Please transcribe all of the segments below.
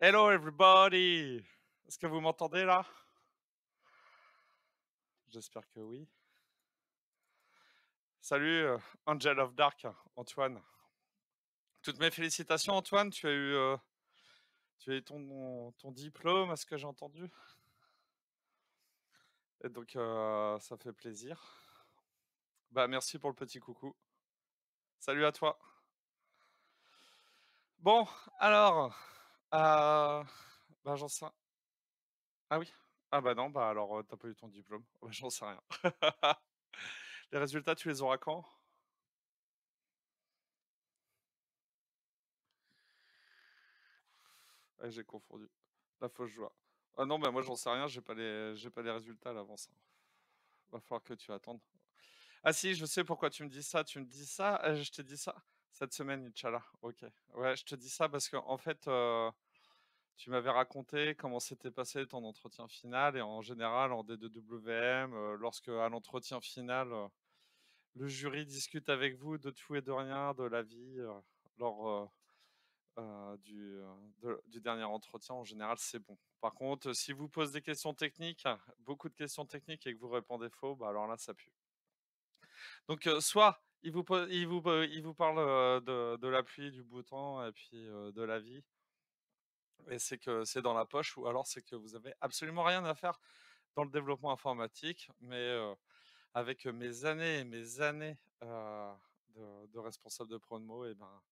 Hello everybody! Est-ce que vous m'entendez là? J'espère que oui. Salut, Angel of Dark, Antoine. Toutes mes félicitations Antoine, tu as eu ton diplôme à ce que j'ai entendu et donc ça fait plaisir. Bah, merci pour le petit coucou. Salut à toi. Bon, alors, heu, bah, j'en sais ah oui? Ah bah, non, bah, alors, tu pas eu ton diplôme. Bah, j'en sais rien. Les résultats, tu les auras quand? Ah, j'ai confondu. La fausse joie. Ah non, bah, moi, j'en sais rien, j'ai pas les résultats à l'avance, hein. Va falloir que tu attendes. Ah si, je sais pourquoi tu me dis ça. Tu me dis ça, je te dis ça cette semaine, Inch'Allah. OK. Ouais, je te dis ça parce qu'en fait, tu m'avais raconté comment s'était passé ton entretien final et en général, en D2WM, lorsque à l'entretien final, le jury discute avec vous de tout et de rien, de la vie, lors, du dernier entretien, en général, c'est bon. Par contre, si vous pose des questions techniques, beaucoup de questions techniques et que vous répondez faux, bah, alors là, ça pue. Donc, soit il vous parle, de la pluie, du beau temps et puis, de la vie et c'est que c'est dans la poche ou alors c'est que vous avez absolument rien à faire dans le développement informatique. Mais, avec, mes années et mes années, de responsable de promo et ben,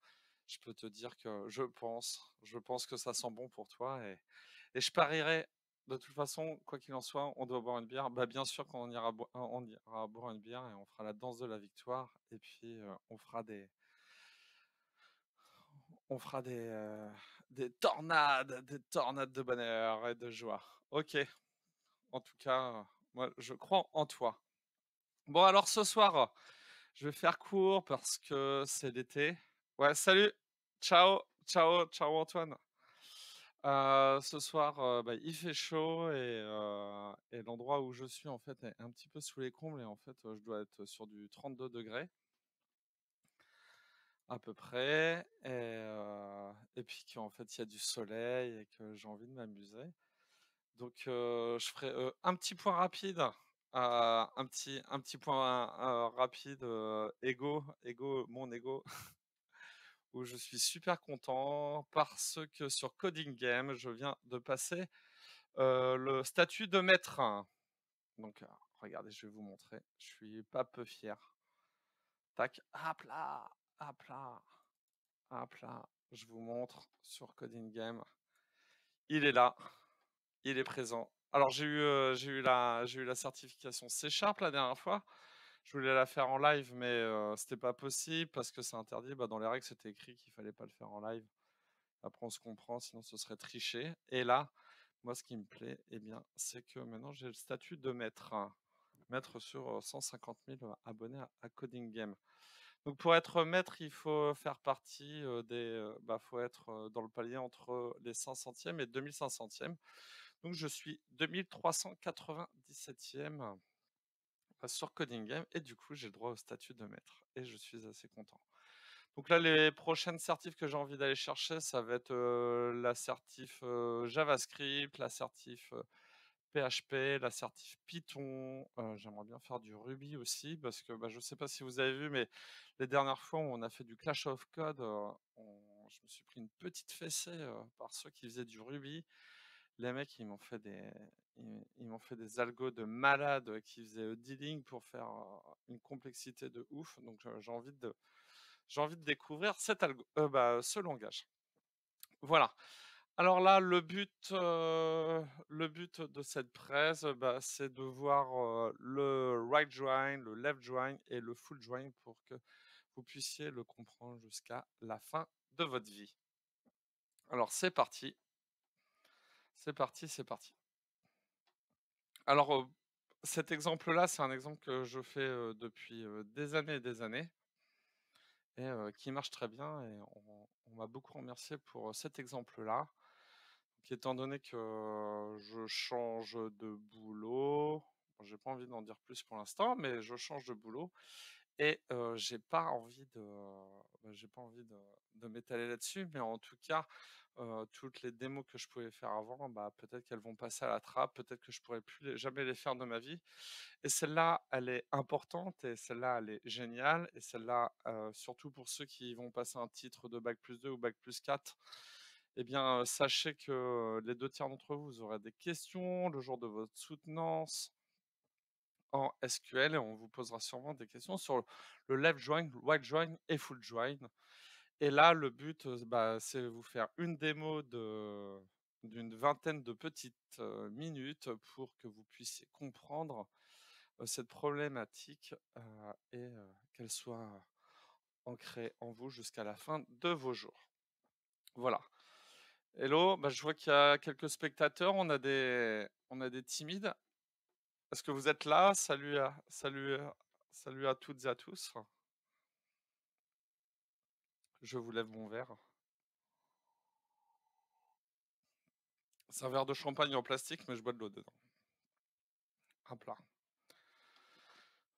je peux te dire que je pense que ça sent bon pour toi et je parierais de toute façon, quoi qu'il en soit, on doit boire une bière. Bah, bien sûr qu'on ira boire une bière et on fera la danse de la victoire et puis, on fera des tornades de bonheur et de joie. OK, en tout cas, moi je crois en toi. Bon alors ce soir, je vais faire court parce que c'est l'été. Ouais, salut! Ciao, ciao, ciao Antoine. Ce soir, bah, il fait chaud et l'endroit où je suis, en fait, est un petit peu sous les combles et en fait, je dois être sur du 32 degrés à peu près et puis qu'en fait, il y a du soleil et que j'ai envie de m'amuser. Donc je ferai, un petit point rapide, un petit point, rapide, mon ego, où je suis super content parce que sur Coding Game, je viens de passer, le statut de maître. Donc, regardez, je vais vous montrer. Je suis pas peu fier. Tac, hop là, hop là, hop là. Je vous montre sur Coding Game. Il est là, il est présent. Alors j'ai eu la certification C# la dernière fois. Je voulais la faire en live, mais c'était pas possible parce que c'est interdit. Bah, dans les règles, c'était écrit qu'il fallait pas le faire en live. Après, on se comprend, sinon ce serait tricher. Et là, moi, ce qui me plaît, eh bien, c'est que maintenant, j'ai le statut de maître. Maître sur 150 000 abonnés à Coding Game. Donc, pour être maître, il faut faire partie faut être dans le palier entre les 500e et 2500e. Donc, je suis 2397e sur Coding Game et du coup, j'ai le droit au statut de maître et je suis assez content. Donc là, les prochaines certifs que j'ai envie d'aller chercher, ça va être, la certif, JavaScript, la certif, PHP, la certif Python, j'aimerais bien faire du Ruby aussi parce que, bah, je ne sais pas si vous avez vu, mais les dernières fois où on a fait du Clash of Code, je me suis pris une petite fessée, par ceux qui faisaient du Ruby. Les mecs, ils m'ont fait des algos de malades, qui faisaient, 10 lignes pour faire, une complexité de ouf. Donc, j'ai envie de découvrir ce langage. Voilà. Alors là, le but de cette presse, bah, c'est de voir, le right join, le left join et le full join pour que vous puissiez le comprendre jusqu'à la fin de votre vie. Alors c'est parti, c'est parti, c'est parti. Alors, cet exemple-là, c'est un exemple que je fais, depuis, des années et des années et qui marche très bien et on m'a beaucoup remercié pour, cet exemple-là. Donc étant donné que je change de boulot, bon, j'ai pas envie d'en dire plus pour l'instant, mais je change de boulot et j'ai pas envie de m'étaler là-dessus, mais en tout cas, toutes les démos que je pouvais faire avant, bah, peut-être qu'elles vont passer à la trappe, peut-être que je pourrais plus jamais les faire de ma vie et celle-là, elle est importante et celle-là, elle est géniale et celle-là, surtout pour ceux qui vont passer un titre de bac+2 ou bac+4, eh bien, sachez que les 2 tiers d'entre vous, vous aurez des questions le jour de votre soutenance en SQL et on vous posera sûrement des questions sur le left join, le right join et full join. Et là, le but, bah, c'est vous faire une démo d'une vingtaine de petites, minutes pour que vous puissiez comprendre, cette problématique, qu'elle soit ancrée en vous jusqu'à la fin de vos jours. Voilà. Hello, bah, je vois qu'il y a quelques spectateurs, on a des timides. Est-ce que vous êtes là? Salut à toutes et à tous. Je vous lève mon verre. C'est un verre de champagne en plastique, mais je bois de l'eau dedans. Hop là.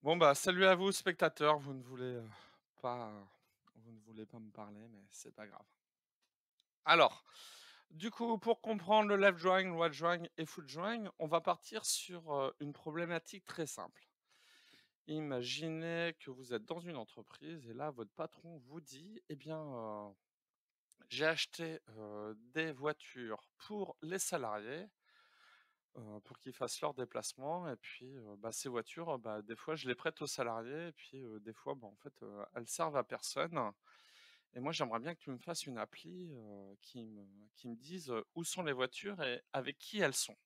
Bon, bah, salut à vous, spectateurs. Pas, vous ne voulez pas me parler, mais c'est pas grave. Alors, du coup, pour comprendre le left join, le right join et full join, on va partir sur une problématique très simple. Imaginez que vous êtes dans une entreprise et là, votre patron vous dit, eh bien, j'ai acheté des voitures pour les salariés pour qu'ils fassent leurs déplacements et puis, bah, ces voitures, bah, des fois je les prête aux salariés et puis, des fois, bah, en fait, elles servent à personne et moi j'aimerais bien que tu me fasses une appli, qui me dise, où sont les voitures et avec qui elles sont.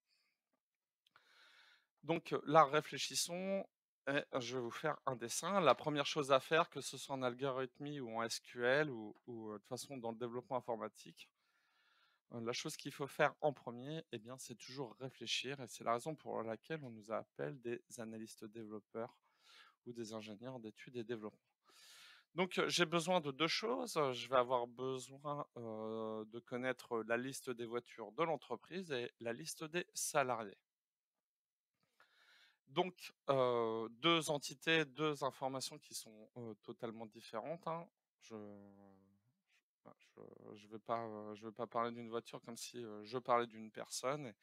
Donc, là réfléchissons et je vais vous faire un dessin. La première chose à faire, que ce soit en algorithmie ou en SQL ou, de toute façon dans le développement informatique, la chose qu'il faut faire en premier, eh bien, c'est toujours réfléchir et c'est la raison pour laquelle on nous appelle des analystes développeurs ou des ingénieurs d'études et développement. Donc, j'ai besoin de 2 choses. Je vais avoir besoin, de connaître la liste des voitures de l'entreprise et la liste des salariés. Donc, 2 entités, 2 informations qui sont, totalement différentes, hein. Je bah, je vais pas parler d'une voiture comme si, je parlais d'une personne et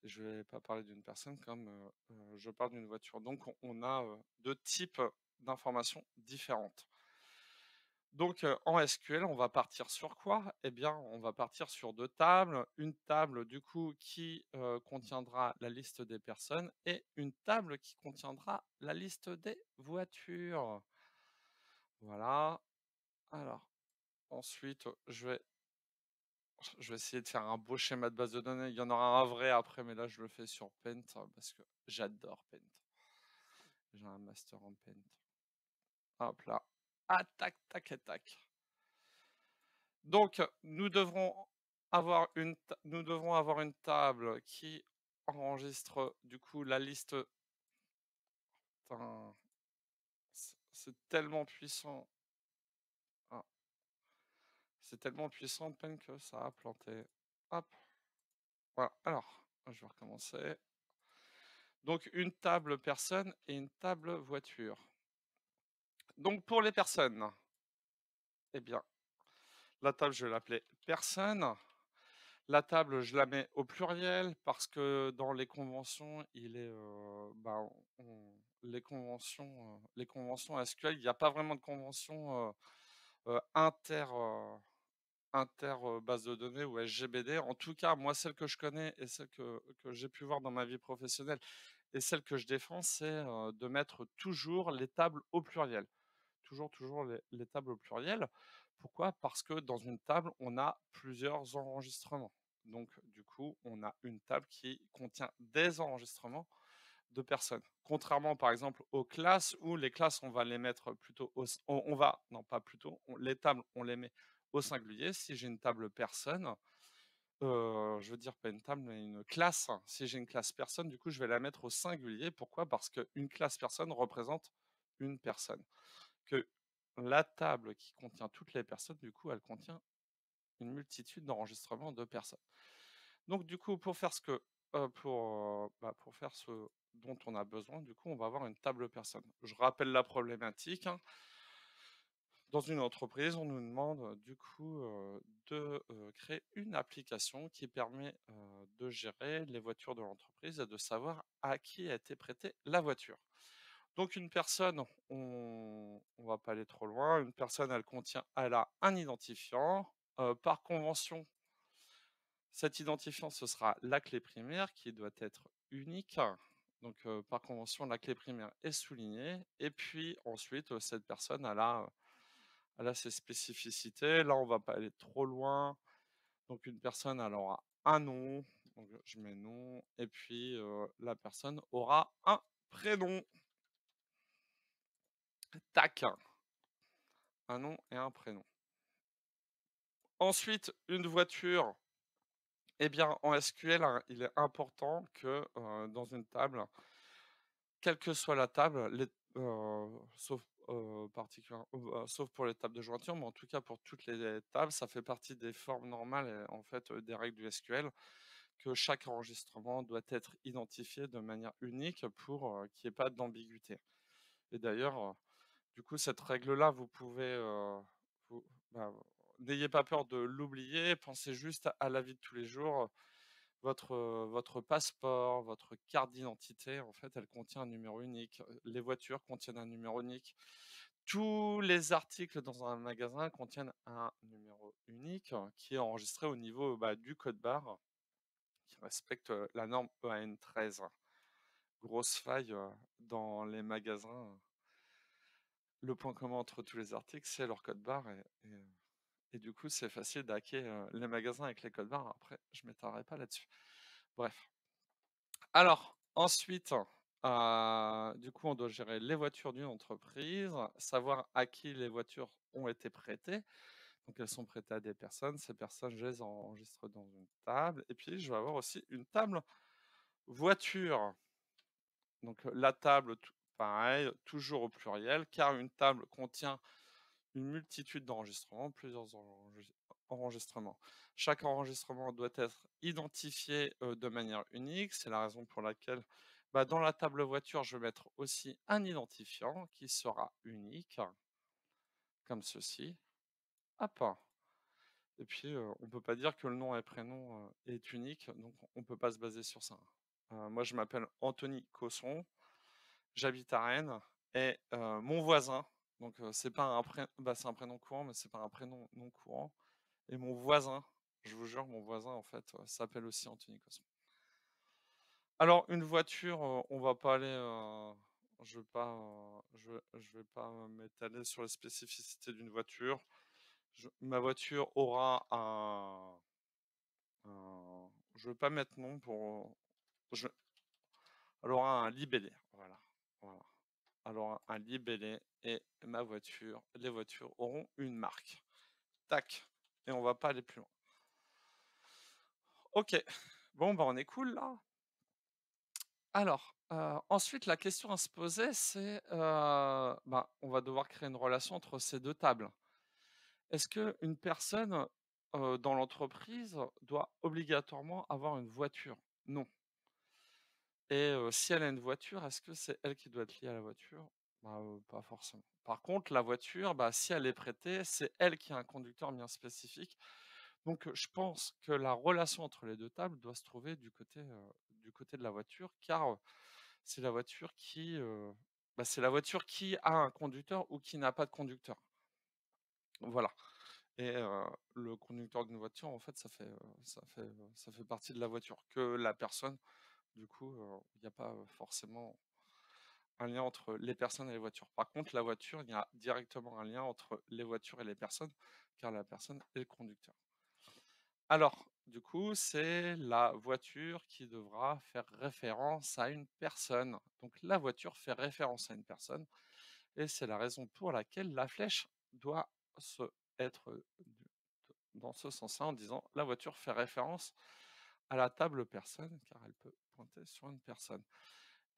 je vais pas parler d'une personne comme, je parle d'une voiture. Donc on a, 2 types d'informations différentes. Donc, en SQL, on va partir sur quoi? Eh bien, on va partir sur 2 tables. Une table du coup qui, contiendra la liste des personnes et une table qui contiendra la liste des voitures. Voilà. Alors ensuite, je vais essayer de faire un beau schéma de base de données. Il y en aura un vrai après, mais là, je le fais sur Paint parce que j'adore Paint. J'ai un master en Paint. Hop là. Ah, tac, tac et tac. Donc, nous devrons avoir une table qui enregistre du coup la liste. Putain, c'est tellement puissant. Ah, c'est tellement puissant Paint que ça a planté. Hop. Voilà. Alors, je vais recommencer. Donc une table personne et une table voiture. Donc pour les personnes, eh bien, la table, je vais l'appeler personne. La table, je la mets au pluriel parce que dans les conventions, bah, les conventions SQL, il n'y a pas vraiment de convention inter base de données ou SGBD. En tout cas, moi, celle que je connais et celle que j'ai pu voir dans ma vie professionnelle et celle que je défends, c'est de mettre toujours les tables au pluriel. Toujours les tables au pluriel. Pourquoi? Parce que dans une table, on a plusieurs enregistrements. Donc, du coup, on a une table qui contient des enregistrements de personnes. Contrairement, par exemple, aux classes, où les classes, on va les mettre plutôt on va, non pas plutôt, les tables, on les met au singulier. Si j'ai une table personne, je veux dire pas une table, mais une classe. Si j'ai une classe personne, du coup, je vais la mettre au singulier. Pourquoi? Parce qu'une classe personne représente une personne. Que la table qui contient toutes les personnes, du coup, elle contient une multitude d'enregistrements de personnes. Donc, du coup, pour faire ce dont on a besoin, du coup, on va avoir une table personne. Je rappelle la problématique, hein. Dans une entreprise, on nous demande, du coup, de, créer une application qui permet, de gérer les voitures de l'entreprise et de savoir à qui a été prêtée la voiture. Donc une personne, on va pas aller trop loin, une personne, elle a un identifiant, par convention, cet identifiant, ce sera la clé primaire qui doit être unique. Donc, par convention, la clé primaire est soulignée et puis ensuite, cette personne, elle a ses spécificités. Là, on va pas aller trop loin. Donc une personne, elle aura un nom, donc je mets nom et puis, la personne aura un prénom. Tac, un nom et un prénom. Ensuite, une voiture, eh bien, en SQL, hein, il est important que, dans une table, quelle que soit la table, sauf, sauf pour les tables de jointure, mais en tout cas pour toutes les tables, ça fait partie des formes normales et en fait, des règles du SQL, que chaque enregistrement doit être identifié de manière unique pour, qu'il y ait pas d'ambiguïté. Et d'ailleurs, du coup, cette règle-là, vous pouvez, vous bah, n'ayez pas peur de l'oublier, pensez juste à la vie de tous les jours. Votre passeport, votre carte d'identité, en fait, elle contient un numéro unique. Les voitures contiennent un numéro unique. Tous les articles dans un magasin contiennent un numéro unique qui est enregistré au niveau, bah, du code barre, qui respecte, la norme EAN 13. Grosse faille, dans les magasins. Le point commun entre tous les articles, c'est leur code barre et du coup, c'est facile d'hacker, les magasins avec les codes barres. Après, je m'étendrai pas là-dessus. Bref. Alors, ensuite, du coup, on doit gérer les voitures d'une entreprise, savoir à qui les voitures ont été prêtées. Donc, elles sont prêtées à des personnes. Ces personnes, je les enregistre dans une table. Et puis, je vais avoir aussi une table voiture. Donc, la table, pareil, toujours au pluriel, car une table contient une multitude d'enregistrements, plusieurs enregistrements. Chaque enregistrement doit être identifié de manière unique. C'est la raison pour laquelle, bah, dans la table voiture, je vais mettre aussi un identifiant qui sera unique, comme ceci. Hop. Et puis, on ne peut pas dire que le nom et prénom est unique, donc on ne peut pas se baser sur ça. Moi, je m'appelle Anthony Cosson, j'habite à Rennes et mon voisin, donc c'est pas bah, c'est un prénom courant, mais c'est pas un prénom non courant. Et mon voisin, je vous jure, mon voisin, en fait, s'appelle aussi Anthony Cosson. Alors une voiture, on va pas aller, je vais pas m'étaler sur les spécificités d'une voiture. Ma voiture aura je vais pas mettre nom pour, je elle aura un libellé, voilà, voilà. Elle aura un libellé et ma voiture les voitures auront une marque. Tac et on va pas aller plus loin. OK. Bon, bah, on est cool là? Alors, ensuite la question à se poser c'est, bah, on va devoir créer une relation entre ces 2 tables. Est-ce qu'une personne, dans l'entreprise doit obligatoirement avoir une voiture? Non. Et si elle a une voiture, est-ce que c'est elle qui doit être liée à la voiture? Bah, pas forcément. Par contre, la voiture, bah, si elle est prêtée, c'est elle qui a un conducteur bien spécifique. Donc, je pense que la relation entre les 2 tables doit se trouver du côté de la voiture, car, c'est la voiture qui, bah, c'est la voiture qui a un conducteur ou qui n'a pas de conducteur. Voilà et le conducteur d'une voiture, en fait, ça fait partie de la voiture. Que la personne, du coup, il n'y a pas, forcément un lien entre les personnes et les voitures. Par contre, la voiture, il y a directement un lien entre les voitures et les personnes, car la personne est le conducteur. Alors, du coup, c'est la voiture qui devra faire référence à une personne. Donc la voiture fait référence à une personne et c'est la raison pour laquelle la flèche doit se être, dans ce sens-là en disant: «La voiture fait référence à la table personne», car elle peut pointer sur une personne.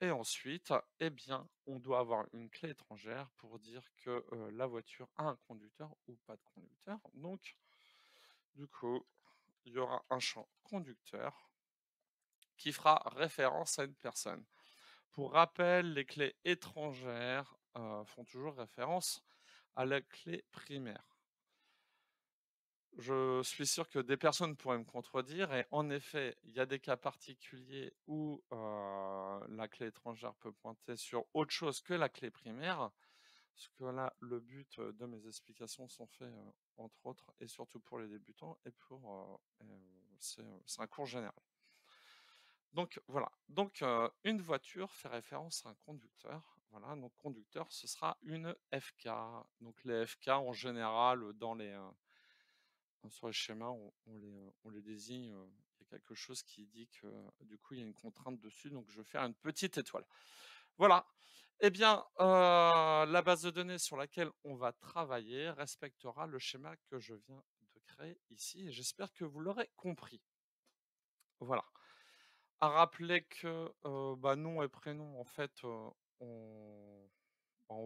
Et ensuite, eh bien, on doit avoir une clé étrangère pour dire que, la voiture a un conducteur ou pas de conducteur. Donc, du coup, il y aura un champ conducteur qui fera référence à une personne. Pour rappel, les clés étrangères font toujours référence à la clé primaire. Je suis sûr que des personnes pourraient me contredire et en effet, il y a des cas particuliers où, la clé étrangère peut pointer sur autre chose que la clé primaire. Parce que là, le but, de mes explications sont faits, entre autres et surtout pour les débutants et pour, c'est un cours général. Donc voilà, donc une voiture fait référence à un conducteur, voilà, donc conducteur, ce sera une FK. Donc les FK en général, sur les schémas, on les désigne, il y a quelque chose qui dit que, du coup, il y a une contrainte dessus, donc je vais faire une petite étoile. Voilà. Eh bien, la base de données sur laquelle on va travailler respectera le schéma que je viens de créer ici et j'espère que vous l'aurez compris. Voilà. À rappeler que, bah, nom et prénom, en fait, on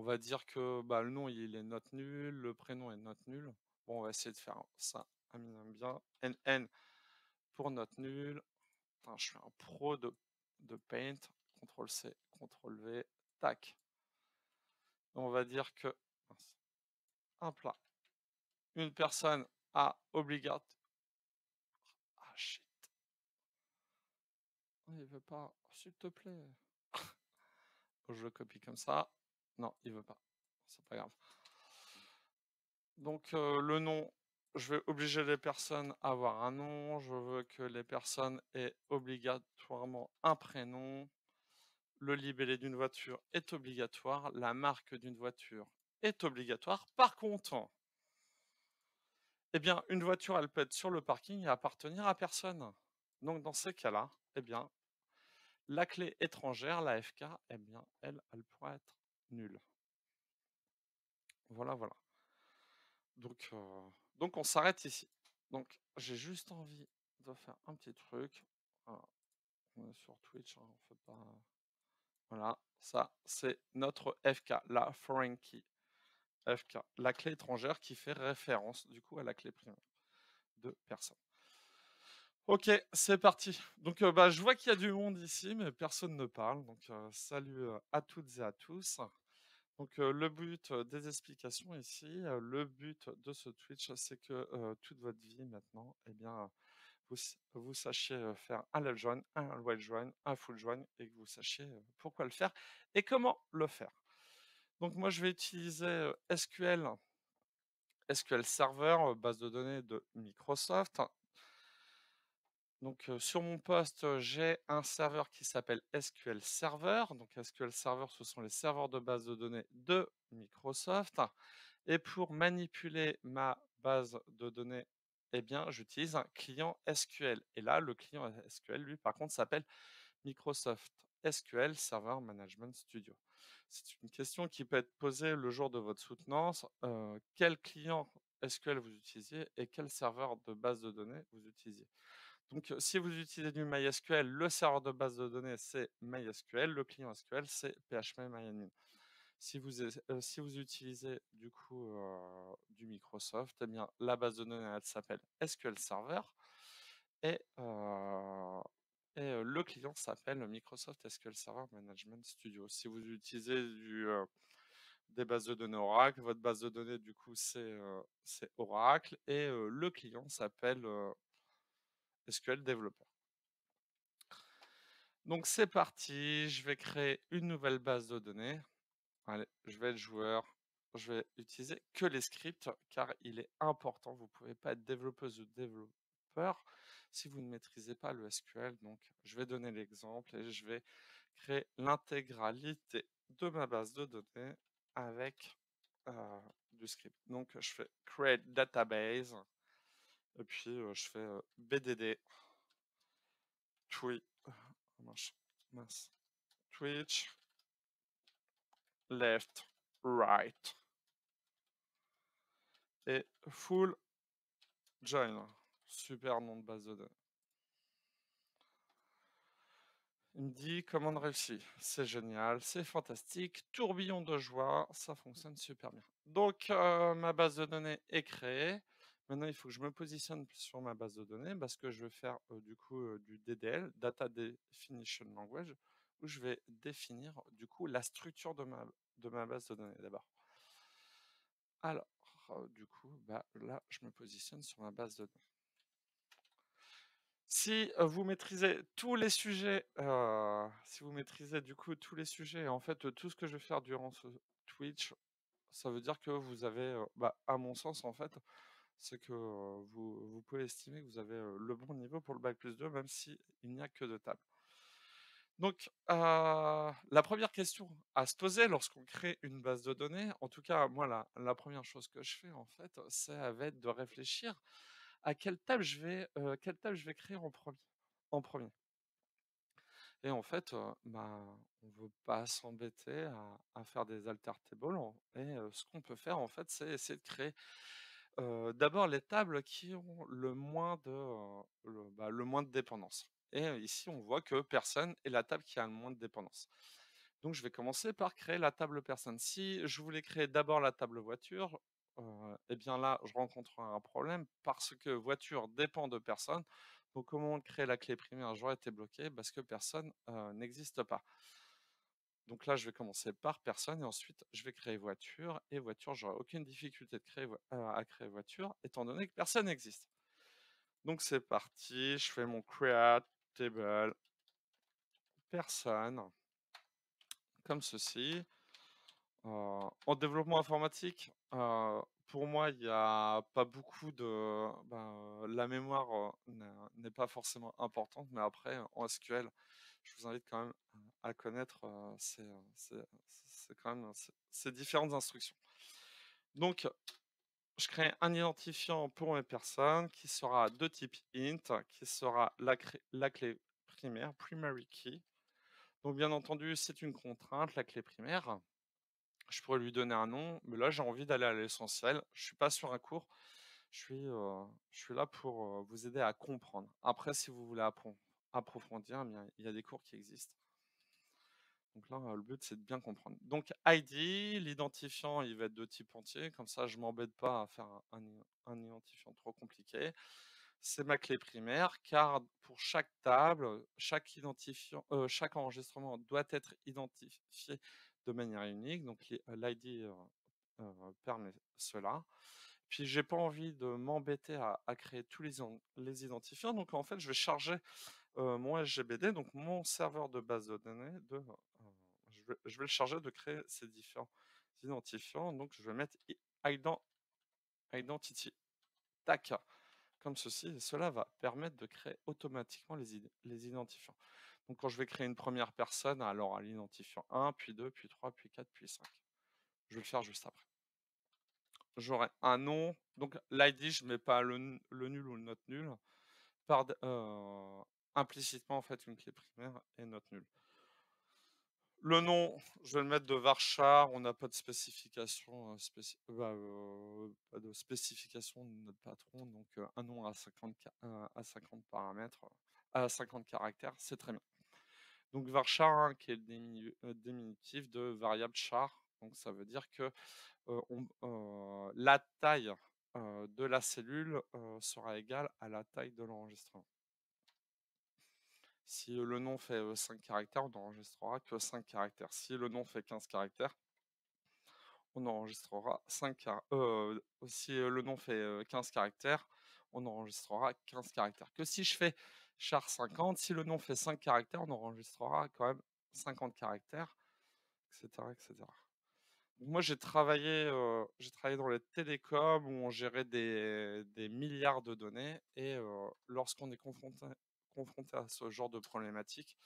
va dire que, bah, le nom, il est note nulle, le prénom est note nulle. Bon, on va essayer de faire ça un minimum bien. NN pour note nulle. Putain, je suis un pro de Paint. CTRL C, CTRL V, tac. On va dire que, mince, hop là, une personne a obligatoire. Ah shit, oh, il veut pas, s'il te plaît. Je le copie comme ça. Non, il veut pas. C'est pas grave. Donc le nom, je vais obliger les personnes à avoir un nom. Je veux que les personnes aient obligatoirement un prénom. Le libellé d'une voiture est obligatoire. La marque d'une voiture est obligatoire. Par contre, eh bien, une voiture, elle peut être sur le parking et appartenir à personne. Donc dans ces cas-là, eh bien, la clé étrangère, la FK, eh bien, elle pourra être nulle. Voilà, voilà. Donc on s'arrête ici. Donc j'ai juste envie de faire un petit truc. Voilà, on est sur Twitch, hein, on fait pas. Voilà, ça c'est notre FK, la foreign key. FK, la clé étrangère qui fait référence du coup à la clé primaire de personne. Ok, c'est parti. Donc bah, je vois qu'il y a du monde ici, mais personne ne parle. Donc salut à toutes et à tous. Donc le but des explications ici, le but de ce Twitch, c'est que toute votre vie maintenant, eh bien, vous sachiez faire un left join, un right join, un full join, et que vous sachiez pourquoi le faire et comment le faire. Donc moi, je vais utiliser SQL Server, base de données de Microsoft. Donc sur mon poste, j'ai un serveur qui s'appelle SQL Server. Donc SQL Server, ce sont les serveurs de base de données de Microsoft. Et pour manipuler ma base de données, eh bien, j'utilise un client SQL. Et là, le client SQL, lui, par contre, s'appelle Microsoft SQL Server Management Studio. C'est une question qui peut être posée le jour de votre soutenance. Quel client SQL vous utilisez et quel serveur de base de données vous utilisez. Donc, si vous utilisez du MySQL, le serveur de base de données, c'est MySQL. Le client SQL, c'est phpMyAdmin. Si vous utilisez du coup du Microsoft, eh bien, la base de données, elle s'appelle SQL Server et, le client s'appelle Microsoft SQL Server Management Studio. Si vous utilisez des bases de données Oracle, votre base de données, du coup, c'est Oracle et le client s'appelle SQL Developer. Donc c'est parti, je vais créer une nouvelle base de données. Allez, je vais être joueur. Je vais utiliser que les scripts car il est important. Vous ne pouvez pas être développeuse ou développeur si vous ne maîtrisez pas le SQL. Donc, je vais donner l'exemple et je vais créer l'intégralité de ma base de données avec du script. Donc, je fais create database et puis je fais bdd Twitch, mince, Twitch left right et full join. Super nom de base de données. Il me dit commande réussie. C'est génial, c'est fantastique. Tourbillon de joie, ça fonctionne super bien. Donc ma base de données est créée. Maintenant, il faut que je me positionne sur ma base de données parce que je vais faire du coup du DDL, Data Definition Language, où je vais définir du coup la structure de ma base de données d'abord. Alors, du coup, bah, là, je me positionne sur ma base de données. Si, vous maîtrisez tous les sujets, si vous maîtrisez du coup tous les sujets et en fait, tout ce que je vais faire durant ce Twitch, ça veut dire que vous avez, bah, à mon sens en fait, c'est que, vous pouvez estimer que vous avez, le bon niveau pour le bac+2 même s'il n'y a que 2 tables. Donc, la première question à se poser lorsqu'on crée une base de données, en tout cas moi la 1re chose que je fais en fait, ça va être de réfléchir à quelle table je vais créer en premier. Et en fait, bah, on veut pas s'embêter à faire des alter tables ce qu'on peut faire en fait, c'est essayer de créer, d'abord les tables qui ont le moins de dépendance. Et ici on voit que personne est la table qui a le moins de dépendance. Donc je vais commencer par créer la table personne. Si je voulais créer d'abord la table voiture, et bien là, je rencontrerai un problème parce que voiture dépend de personne. Donc au moment de créer la clé primaire, j'aurais été bloqué parce que personne, n'existe pas. Donc là, je vais commencer par personne et ensuite je vais créer voiture et voiture, j'aurai aucune difficulté à créer voiture étant donné que personne n'existe. Donc c'est parti, je fais mon create table personne comme ceci. En développement informatique, pour moi, il y a pas beaucoup de la mémoire, n'est pas forcément importante, mais après en SQL, je vous invite quand même à connaître, c'est quand même ces différentes instructions. Donc je crée un identifiant pour mes personnes qui sera de type int, qui sera la clé primaire, primary key. Donc bien entendu, c'est une contrainte, la clé primaire. Je pourrais lui donner un nom, mais là, j'ai envie d'aller à l'essentiel. Je suis pas sur un cours. Je suis là pour, vous aider à comprendre. Après, si vous voulez approfondir, eh bien, il y a des cours qui existent. Donc là, le but, c'est de bien comprendre. Donc ID, l'identifiant, il va être de type entier. Comme ça, je m'embête pas à faire un identifiant trop compliqué. C'est ma clé primaire, car pour chaque table, chaque enregistrement doit être identifié de manière unique. Donc l'ID permet cela. Puis j'ai pas envie de m'embêter à créer tous les identifiants. Donc en fait, je vais charger mon SGBD, donc mon serveur de base de données, je vais le charger de créer ces différents identifiants. Donc je vais mettre identity. Tac, comme ceci, et cela va permettre de créer automatiquement les identifiants. Donc quand je vais créer une première personne, alors à l'identifiant 1, puis 2, puis 3, puis 4, puis 5. Je vais le faire juste après. J'aurai un nom, donc l'ID, je ne mets pas le nul ou le not nul. Implicitement, en fait, une clé primaire et not nul. Le nom, je vais le mettre de varchar, on n'a pas de spécification, pas de spécification de notre patron, donc un nom à 50 paramètres, à 50 caractères, c'est très bien. Donc varchar, hein, qui est le diminutif de variable char, donc ça veut dire que la taille de la cellule sera égale à la taille de l'enregistrement. Si le nom fait 5 caractères, on n'enregistrera que 5 caractères. Si le nom fait 15 caractères, on enregistrera 5 caractères. Si le nom fait 15 caractères, on enregistrera 15 caractères. Que si je fais char 50, si le nom fait 5 caractères, on enregistrera quand même 50 caractères, etc., etc. Moi, j'ai travaillé dans les télécoms où on gérait des milliards de données et lorsqu'on est confronté à ce genre de problématique,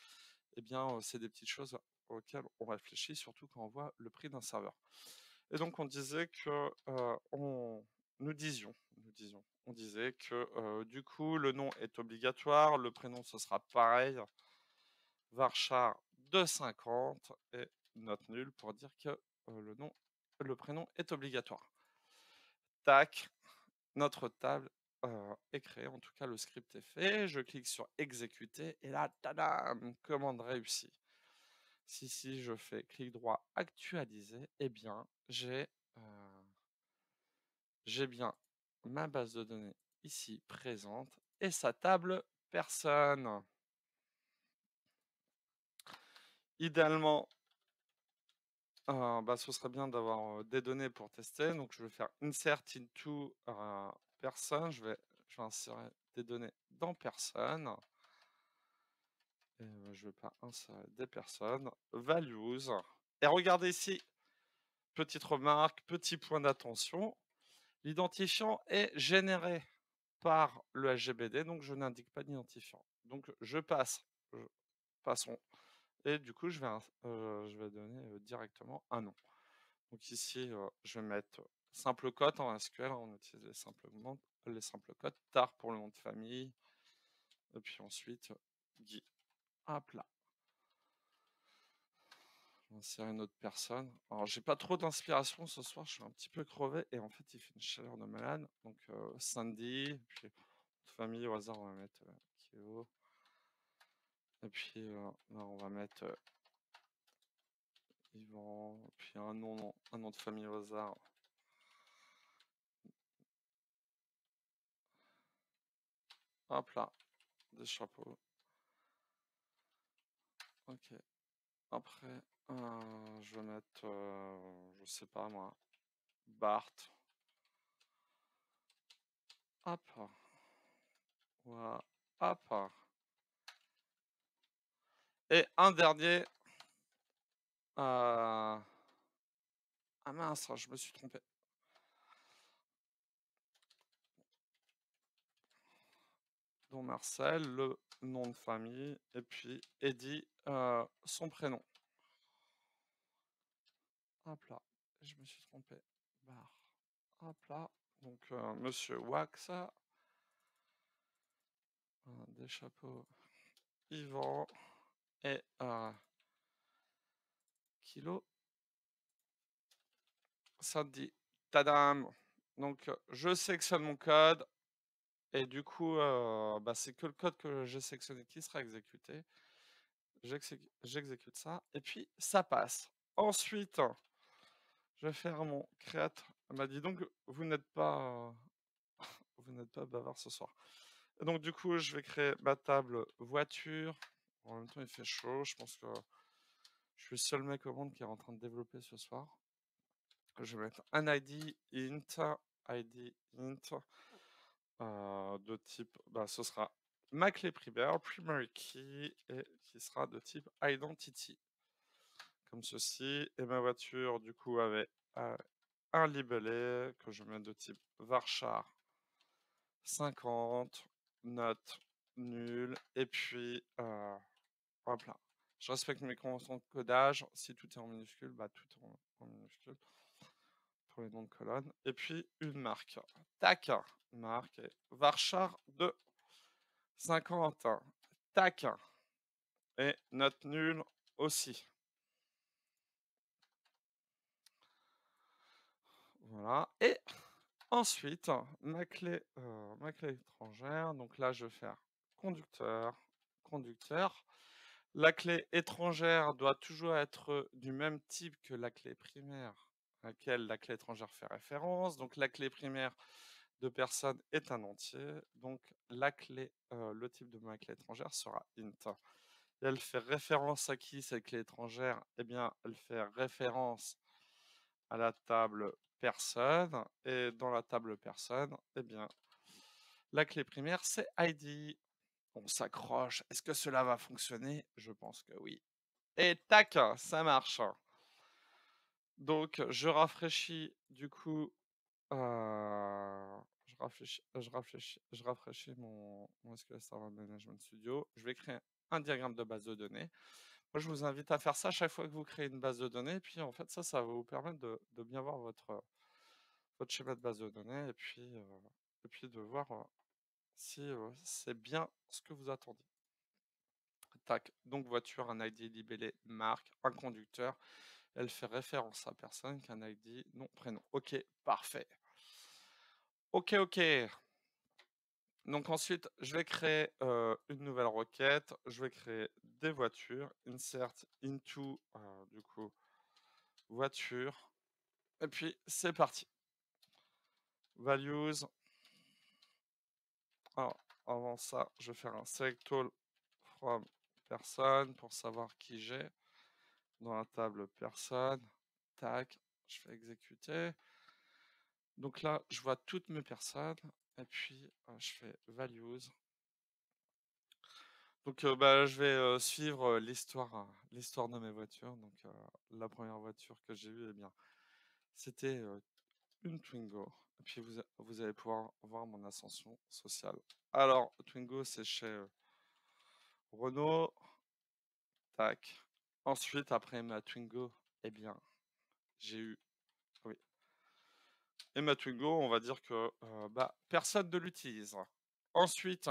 eh bien, c'est des petites choses auxquelles on réfléchit, surtout quand on voit le prix d'un serveur. Et donc, on disait que on disait que du coup, le nom est obligatoire, le prénom ce sera pareil, varchar de 50 et note nulle pour dire que le prénom est obligatoire. Tac, notre table est créée, en tout cas le script est fait. Je clique sur exécuter et là, tadam, commande réussie. Si je fais clic droit actualiser, eh bien, j'ai bien ma base de données ici présente et sa table personne. idéalement, bah, ce serait bien d'avoir, des données pour tester. Donc je vais faire insert into, person. Je vais insérer des données dans personne et je vais pas insérer des personnes. Values et regardez ici, petite remarque, petit point d'attention, l'identifiant est généré par le SGBD, donc je n'indique pas d'identifiant. Donc passons et du coup je vais donner, directement un nom. Donc ici, je vais mettre simple code en SQL, on utilise les simples codes, tar pour le nom de famille, et puis ensuite Guy. Hop là. Je vais insérer une autre personne. Alors j'ai pas trop d'inspiration ce soir, je suis un petit peu crevé et en fait il fait une chaleur de malade. Donc Sandy, puis famille au hasard on va mettre Kyo. Et puis là on va mettre Yvan, puis un nom de famille au hasard. Hop là, des chapeaux. Ok. Après, je vais mettre, je sais pas moi, Bart. Hop. Voilà. Hop. Et un dernier. Ah mince, je me suis trompé. Donc Marcel, le nom de famille, et puis Eddy, son prénom. Hop là, je me suis trompé. Bar. Hop là. Donc Monsieur Wax, des chapeaux, Yvan et Kilo. Ça te dit, tadam! Donc, je sélectionne mon code et du coup, bah, c'est que le code que j'ai sélectionné qui sera exécuté. J'exécute ça et puis ça passe. Ensuite, je vais faire mon create. Elle m'a dit donc vous n'êtes pas, vous n'êtes pas bavard ce soir. Et donc du coup, je vais créer ma table voiture. En même temps, il fait chaud. Je pense que je suis le seul mec au monde qui est en train de développer ce soir. Je vais mettre un ID int de type, bah, ce sera ma clé primaire, primary key, et qui sera de type identity, comme ceci. Et ma voiture, du coup, avait un libellé que je mets de type varchar 50, note nul, et puis hop là. Je respecte mes conventions de codage. Si tout est en minuscule, bah tout est en minuscule pour les noms de colonnes. Et puis une marque. Tac, marque et varchar de 50. Tac. Et note nulle aussi. Voilà. Et ensuite, ma clé étrangère. Donc là, je vais faire conducteur, conducteur. La clé étrangère doit toujours être du même type que la clé primaire à laquelle la clé étrangère fait référence. Donc la clé primaire de personne est un entier. Donc le type de ma clé étrangère sera int. Et elle fait référence à qui cette clé étrangère? Eh bien, elle fait référence à la table personne. Et dans la table personne, eh bien, la clé primaire, c'est ID. On s'accroche. Est-ce que cela va fonctionner? Je pense que oui. Et tac, ça marche. Donc, je rafraîchis du coup. Je rafraîchis mon SQL Server Management Studio. Je vais créer un diagramme de base de données. Moi, je vous invite à faire ça chaque fois que vous créez une base de données. Puis, en fait, ça va vous permettre de bien voir votre schéma de base de données et puis de voir si c'est bien ce que vous attendiez. Tac, donc voiture, un ID libellé, marque, un conducteur. Elle fait référence à personne qu'un ID, nom, prénom. Ok, parfait. Ok. Donc ensuite, je vais créer une nouvelle requête. Je vais créer des voitures. Insert into, du coup, voiture. Et puis, c'est parti. Values. Alors, avant ça, je vais faire un select all from personne pour savoir qui j'ai. dans la table personne, tac, je fais exécuter. Donc là, je vois toutes mes personnes et puis je fais values. Donc bah, je vais suivre l'histoire de mes voitures. Donc la première voiture que j'ai eue, eh bien, c'était une Twingo. Et puis vous allez pouvoir voir mon ascension sociale. Alors, Twingo, c'est chez Renault. Tac. Ensuite, après ma Twingo, eh bien, j'ai eu. Oui. Et ma Twingo, on va dire que bah, personne ne l'utilise. Ensuite,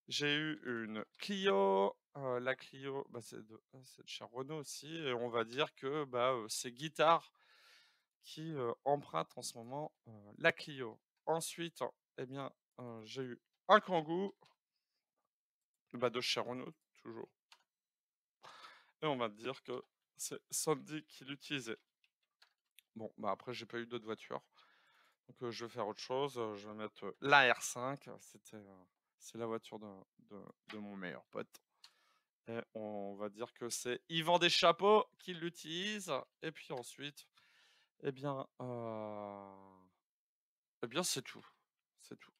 j'ai eu une Clio. La Clio, bah, c'est de chez Renault aussi. Et on va dire que bah, c'est Guitare qui emprunte en ce moment la Clio. Ensuite, eh bien, j'ai eu un Kangoo, bah, de chez Renault, toujours. Et on va dire que c'est Sandy qui l'utilisait. Bon, bah après, j'ai pas eu d'autres voitures. Donc, je vais faire autre chose. Je vais mettre la R5. C'est la voiture de mon meilleur pote. Et on va dire que c'est Yvan des Chapeaux qui l'utilise. Et puis ensuite, eh bien, c'est tout. C'est tout.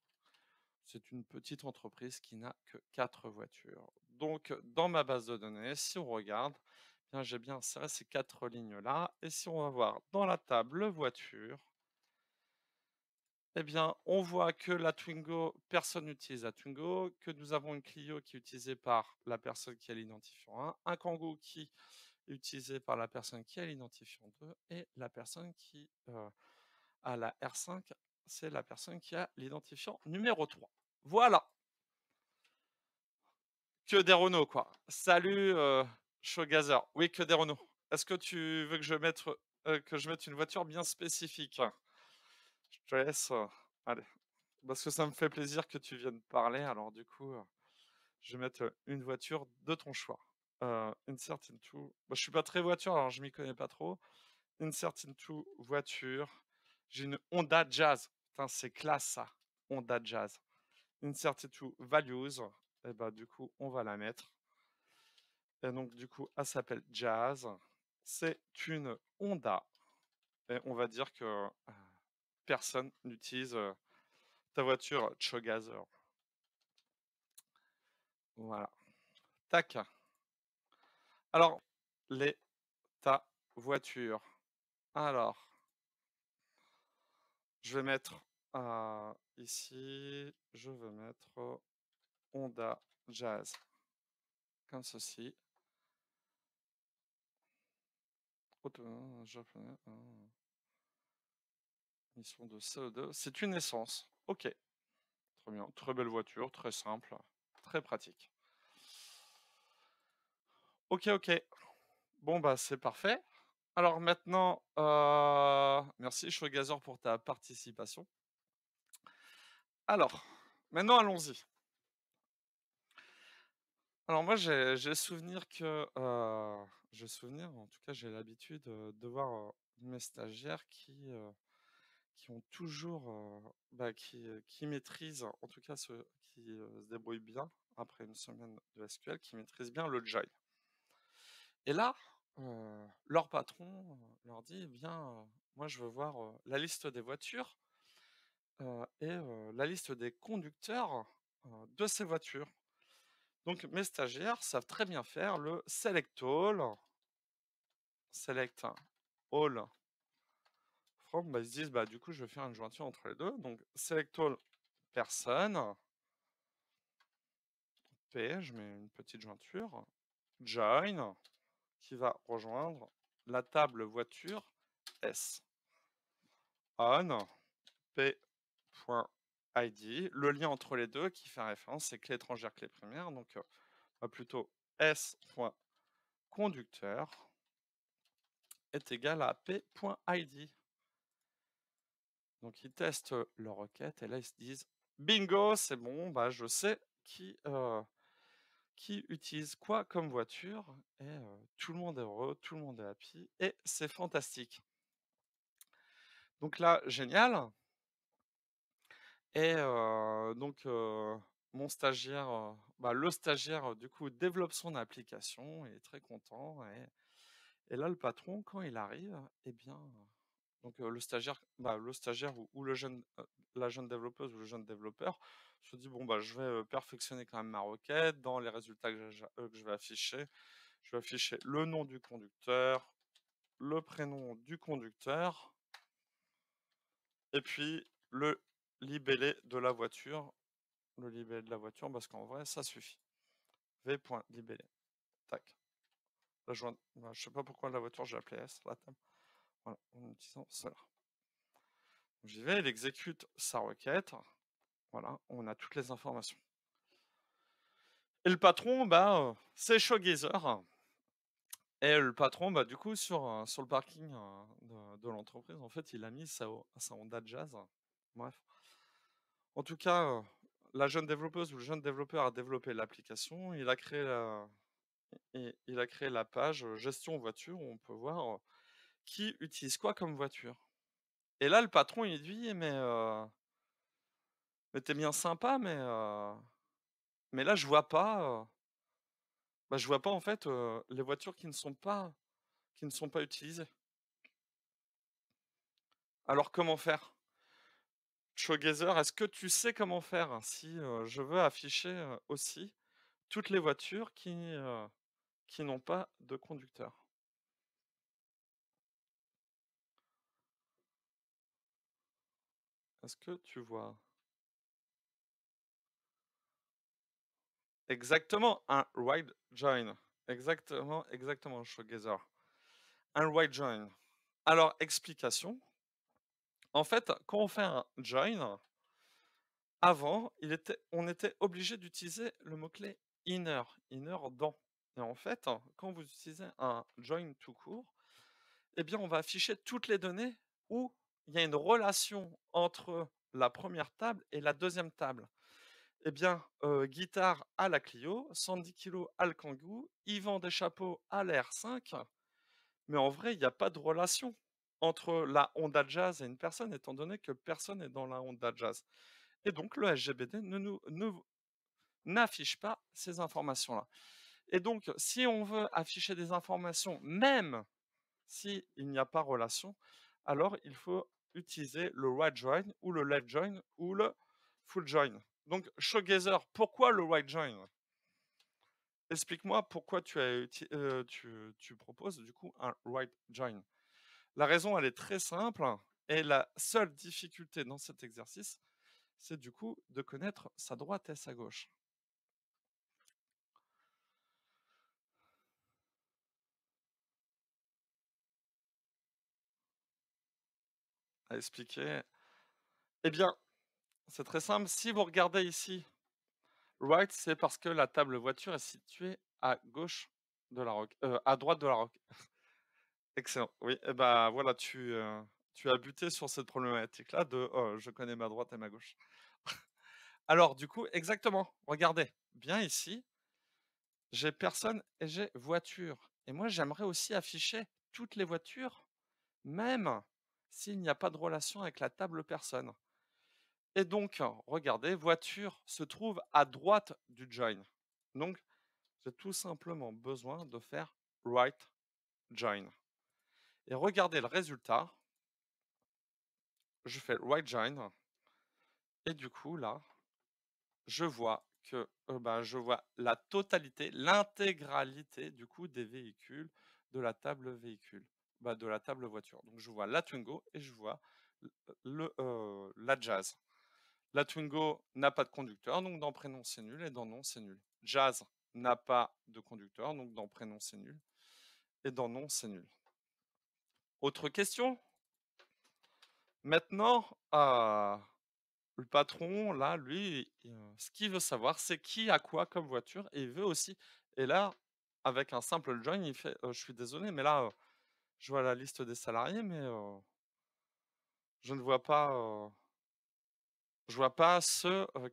C'est une petite entreprise qui n'a que 4 voitures. Donc, dans ma base de données, si on regarde, eh bien, j'ai bien inséré ces 4 lignes-là. Et si on va voir dans la table voiture, eh bien, on voit que la Twingo, personne n'utilise la Twingo, que nous avons une Clio qui est utilisée par la personne qui a l'identifiant 1, un Kangoo qui est utilisé par la personne qui a l'identifiant 2, et la personne qui a la R5, c'est la personne qui a l'identifiant numéro 3. Voilà, que des Renault, quoi. Salut, Showgazer. Oui, que des Renault. Est-ce que tu veux que je mette une voiture bien spécifique? Je te laisse. Allez. Parce que ça me fait plaisir que tu viennes parler. Alors du coup, je vais mettre une voiture de ton choix. Insert into. Moi, je suis pas très voiture, alors je m'y connais pas trop. Insert into voiture. J'ai une Honda Jazz. Putain, c'est classe ça. Honda Jazz. Insert into values. Et bah du coup, on va la mettre. Et donc du coup, elle s'appelle Jazz. C'est une Honda. Et on va dire que personne n'utilise ta voiture Chogazer. Voilà. Tac. Alors, ta voiture. Alors, je vais mettre ici, je vais mettre Honda Jazz, comme ceci. Japonais, émission de CO2. C'est une essence. Ok, très bien. Très belle voiture, très simple, très pratique. Ok, ok. Bon, bah, c'est parfait. Alors maintenant, merci Showgazer pour ta participation. Alors, maintenant allons-y. Alors moi j'ai souvenir que, j'ai souvenir, en tout cas j'ai l'habitude, de voir, mes stagiaires qui ont toujours, bah, qui maîtrisent, en tout cas ceux qui, se débrouillent bien après une semaine de SQL, qui maîtrisent bien le Join. Et là, leur patron, leur dit: «Eh bien, moi je veux voir, la liste des voitures, et la liste des conducteurs, de ces voitures». Donc mes stagiaires savent très bien faire le select all from, bah, ils se disent: «Bah, du coup, je vais faire une jointure entre les 2. Donc select all personne, P, je mets une petite jointure, join, qui va rejoindre la table voiture S. On, P.id, le lien entre les deux qui fait référence, c'est clé étrangère, clé primaire, donc plutôt S.conducteur est égal à P.id. Donc ils testent leur requête et là ils se disent: «Bingo, c'est bon, bah, je sais qui utilise quoi comme voiture», et tout le monde est heureux, tout le monde est happy et c'est fantastique. Donc là, génial. Et donc mon stagiaire, bah, le stagiaire, du coup, développe son application et est très content, Et là, le patron, quand il arrive, eh bien, donc le stagiaire ou la jeune développeuse ou le jeune développeur se dit: «Bon, bah, je vais, perfectionner quand même ma requête. Dans les résultats que je vais afficher, je vais afficher le nom du conducteur, le prénom du conducteur et puis libellé de la voiture, le libellé de la voiture parce qu'en vrai, ça suffit. V.libellé, tac. Je sais pas pourquoi la voiture, j'ai appelé S, la table. Voilà, en utilisant cela. J'y vais, il exécute sa requête. Voilà, on a toutes les informations. Et le patron, bah, c'est Showgazer. Et le patron, bah, du coup, sur le parking de l'entreprise, en fait, il a mis sa Honda Jazz. Bref. En tout cas, la jeune développeuse ou le jeune développeur a développé l'application. Il a créé la page gestion voiture où on peut voir qui utilise quoi comme voiture. Et là, le patron, il dit: mais t'es bien sympa, mais là, je vois pas en fait, les voitures qui ne sont pas utilisées. Alors comment faire? Showgazer, est-ce que tu sais comment faire si, je veux afficher, aussi toutes les voitures qui n'ont pas de conducteur? Est-ce que tu vois? Exactement, un ride join. Exactement, exactement, Showgazer. Un ride join. Alors explication, en fait, quand on fait un join, avant, on était obligé d'utiliser le mot-clé inner, inner dans. Et en fait, quand vous utilisez un join tout court, eh bien, on va afficher toutes les données où il y a une relation entre la première table et la deuxième table. Eh bien, Guitare à la Clio, 110 kilos à le Kangoo, Yvan des chapeaux à la R5. Mais en vrai, il n'y a pas de relation entre la Honda Jazz et une personne, étant donné que personne n'est dans la Honda Jazz. Et donc, le SGBD n'affiche pas ces informations-là. Et donc, si on veut afficher des informations, même s'il n'y a pas relation, alors il faut utiliser le right join ou le left join ou le full join. Donc, Showgazer, pourquoi le right join? Explique-moi pourquoi tu proposes du coup un right join. La raison, elle est très simple et la seule difficulté dans cet exercice, c'est du coup de connaître sa droite et sa gauche. À expliquer. Eh bien, c'est très simple. Si vous regardez ici, right, c'est parce que la table voiture est située à gauche de la roque, à droite de la roque. Excellent. Oui, et bah voilà, tu as buté sur cette problématique-là de je connais ma droite et ma gauche. Alors, du coup, exactement, regardez, bien ici, j'ai personne et j'ai voiture. Et moi, j'aimerais aussi afficher toutes les voitures, même s'il n'y a pas de relation avec la table personne. Et donc, regardez, voiture se trouve à droite du join. Donc, j'ai tout simplement besoin de faire right join. Et regardez le résultat. Je fais right join. Et du coup, là, je vois que je vois la totalité, l'intégralité du coup des véhicules de la table véhicule, de la table voiture. Donc, je vois la Twingo et je vois la Jazz. La Twingo n'a pas de conducteur, donc dans prénom c'est nul et dans nom c'est nul. Jazz n'a pas de conducteur, donc dans prénom c'est nul et dans nom c'est nul. Autre question? Maintenant, le patron, là, lui, ce qu'il veut savoir, c'est qui a quoi comme voiture et il veut aussi. Et là, avec un simple join, il fait: «Je suis désolé, mais là, je vois la liste des salariés, mais je ne vois pas, je vois pas ceux, en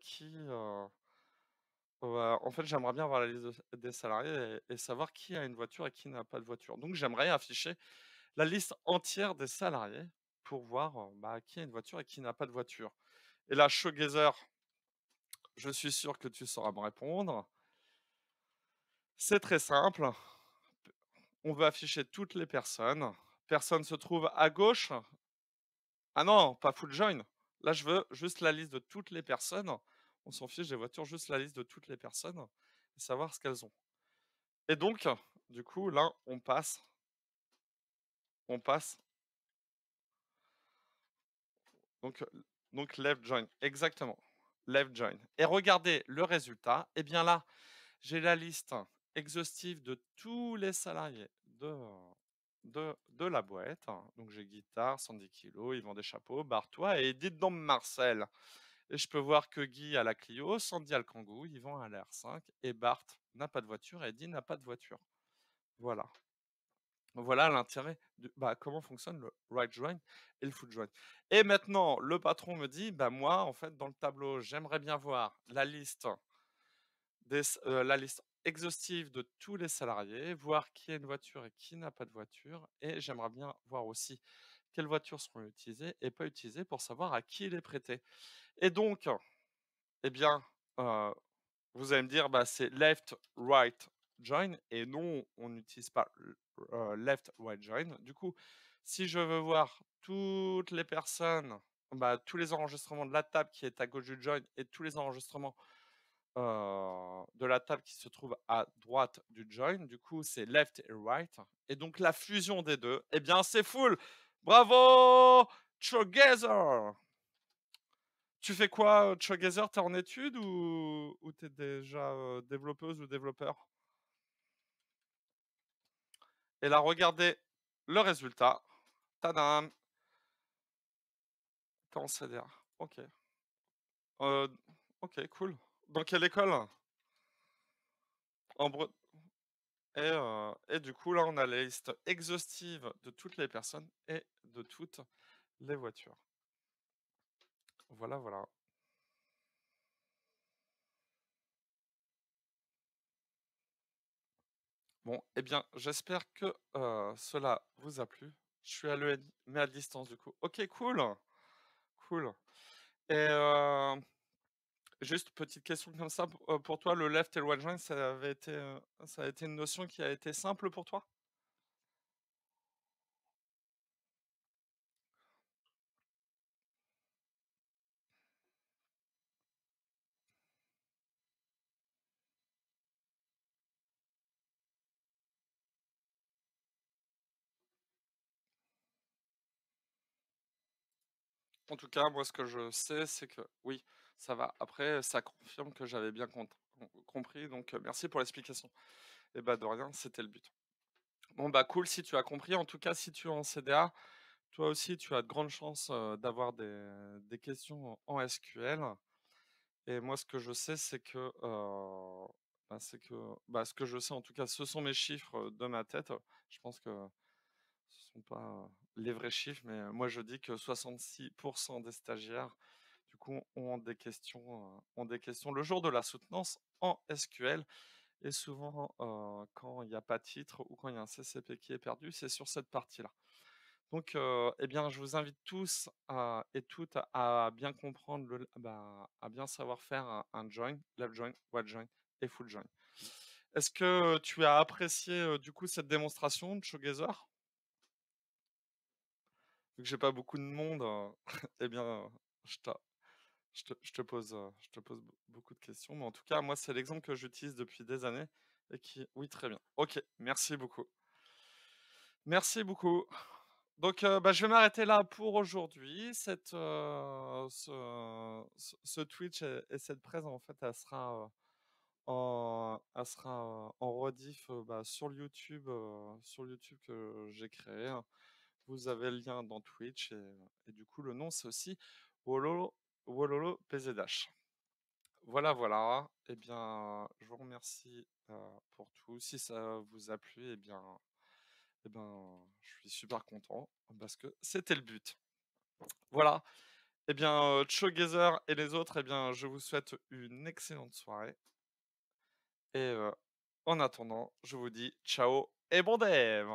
fait, j'aimerais bien avoir la liste des salariés et savoir qui a une voiture et qui n'a pas de voiture. Donc j'aimerais afficher la liste entière des salariés pour voir, qui a une voiture et qui n'a pas de voiture. Et là, Showgazer, je suis sûr que tu sauras me répondre. C'est très simple. on veut afficher toutes les personnes. Personne se trouve à gauche. Ah non, pas full join. Là, je veux juste la liste de toutes les personnes. On s'en fiche des voitures, juste la liste de toutes les personnes et savoir ce qu'elles ont. Et donc, du coup, là, on passe, donc, donc left join, exactement, left join. Et regardez le résultat. Et bien là, j'ai la liste exhaustive de tous les salariés de la boîte. Donc j'ai Guitare, 110 kilos, ils vendent des chapeaux, Bartois et dites donc Marcel. Et je peux voir que Guy a la Clio, Sandy a le Kangoo, Yvan a la R5 et Bart n'a pas de voiture et Eddie n'a pas de voiture. Voilà. Voilà l'intérêt de bah, comment fonctionne le right join et le foot join. Et maintenant, le patron me dit, bah moi, en fait, dans le tableau, j'aimerais bien voir la liste exhaustive de tous les salariés, voir qui a une voiture et qui n'a pas de voiture. Et j'aimerais bien voir aussi quelles voitures seront utilisées et pas utilisées pour savoir à qui il est prêté. Et donc, eh bien, euh, vous allez me dire, bah, c'est left, right, join et non, on n'utilise pas left, right, join. Du coup, si je veux voir toutes les personnes, bah, tous les enregistrements de la table qui est à gauche du join et tous les enregistrements de la table qui se trouve à droite du join, du coup, c'est left et right. Et donc, la fusion des deux, eh bien, c'est full. Bravo! Together! Tu fais quoi, Shogazer? T'es en études ou t'es déjà développeuse ou développeur? Et là, regardez le résultat. Tadam! T'es en CDA. Ok. Euh, ok, cool. Dans quelle école? En Bre- et du coup, là, on a la liste exhaustive de toutes les personnes et de toutes les voitures. Voilà, voilà. Bon, eh bien, j'espère que cela vous a plu. Je suis à l'ENI, mais à distance du coup. Ok, cool. Cool. Et juste petite question comme ça, pour toi, le left et le right join, ça a été une notion qui a été simple pour toi? En tout cas, moi, ce que je sais, c'est que oui, ça va. Après, ça confirme que j'avais bien compris, donc merci pour l'explication. Et bah, de rien, c'était le but. Bon, bah, cool si tu as compris. En tout cas, si tu es en CDA, toi aussi, tu as de grandes chances, d'avoir des questions en SQL. Et moi, ce que je sais, c'est que ce que je sais, en tout cas, ce sont mes chiffres de ma tête. Je pense que ce ne sont pas les vrais chiffres, mais moi, je dis que 66% des stagiaires, du coup, ont des questions le jour de la soutenance en SQL. Et souvent, quand il n'y a pas de titre ou quand il y a un CCP qui est perdu, c'est sur cette partie-là. Donc, eh bien, je vous invite tous et toutes à bien comprendre, à bien savoir faire un join, left join, right join et full join. Est-ce que tu as apprécié du coup cette démonstration de Showgazer? Vu que j'ai pas beaucoup de monde, eh bien, je te, je te pose beaucoup de questions. Mais en tout cas, moi, c'est l'exemple que j'utilise depuis des années et qui, oui, très bien. Ok, merci beaucoup. Merci beaucoup. Donc, bah, je vais m'arrêter là pour aujourd'hui. Ce Twitch et cette presse, en fait, elle sera en rediff bah, sur YouTube que j'ai créé, hein. Vous avez le lien dans Twitch et du coup, le nom, c'est aussi Wololo, Wololo PZH. Voilà, voilà. Eh bien, je vous remercie pour tout. Si ça vous a plu, eh ben, je suis super content parce que c'était le but. Voilà. Eh bien, Showgazer et les autres, eh bien, je vous souhaite une excellente soirée. Et en attendant, je vous dis ciao et bon dev!